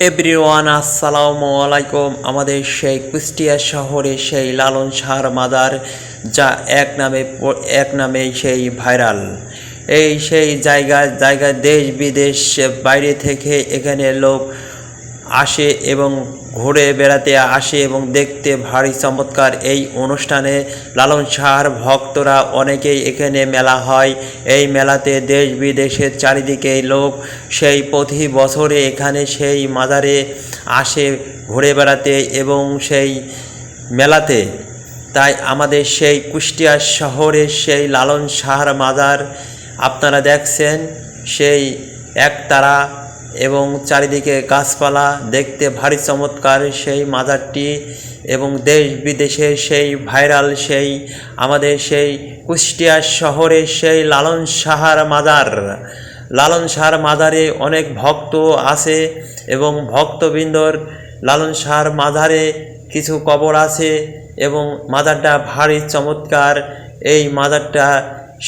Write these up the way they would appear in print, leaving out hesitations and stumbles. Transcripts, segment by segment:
Everyone আসসালামু আলাইকুম। আমাদের সেই কুষ্টিয়া শহরে সেই লালন শাহর মাজার, যা এক নামে সেই ভাইরাল। এই সেই জায়গায় দেশ বিদেশ বাইরে থেকে এখানে লোক আসে এবং ঘুরে বেড়াতে আসে এবং দেখতে ভারী চমৎকার এই অনুষ্ঠানে লালন শাহর ভক্তরা অনেকেই এখানে মেলা হয়। এই মেলাতে দেশ বিদেশের চারিদিকে লোক সেই প্রতি বছরে এখানে সেই মাজারে আসে ঘুরে বেড়াতে এবং সেই মেলাতে। তাই আমাদের সেই কুষ্টিয়া শহরের সেই লালন শাহর মাজার আপনারা দেখছেন, সেই একতারা এবং চারিদিকে গাছপালা, দেখতে ভারী চমৎকার সেই মাজারটি এবং দেশ বিদেশের সেই ভাইরাল সেই আমাদের সেই কুষ্টিয়া শহরের সেই লালন শাহর মাজার। লালন শাহর মাজারে অনেক ভক্ত আছে এবং ভক্তবৃন্দর লালন শাহর মাজারে কিছু কবর আছে এবং মাজারটা ভারী চমৎকার। এই মাজারটা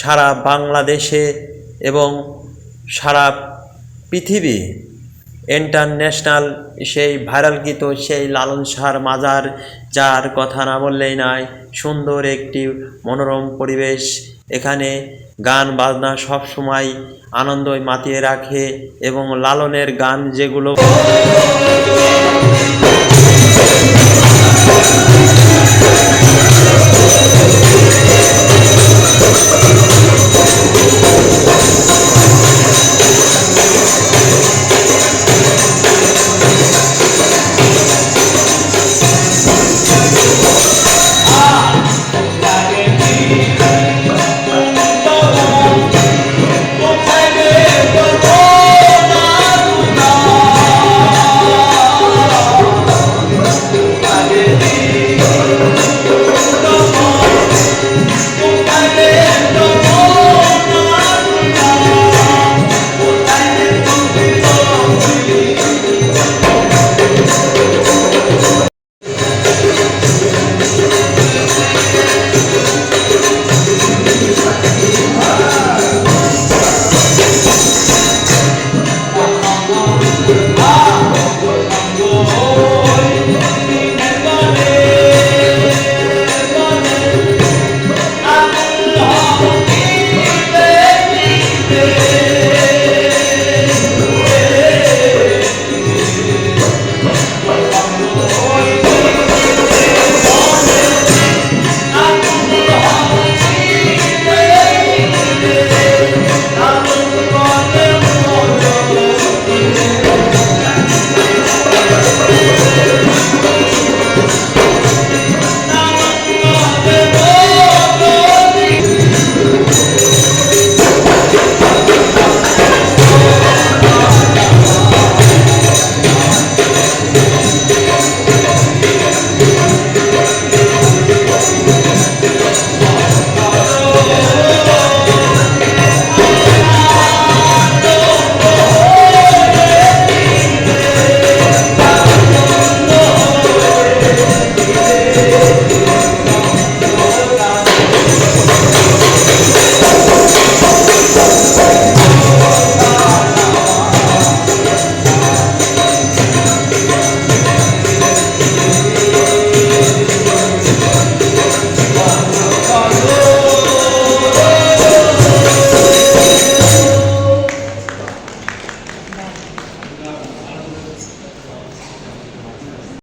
সারা বাংলাদেশে এবং সারা পৃথিবী ইন্টারন্যাশনাল সেই ভাইরালকৃত সেই লালন শাহর মাজার, যার কথা না বললেই নয়। সুন্দর একটি মনোরম পরিবেশ, এখানে গান বাজনা সব সময় আনন্দই মাতিয়ে রাখে এবং লালনের গান যেগুলো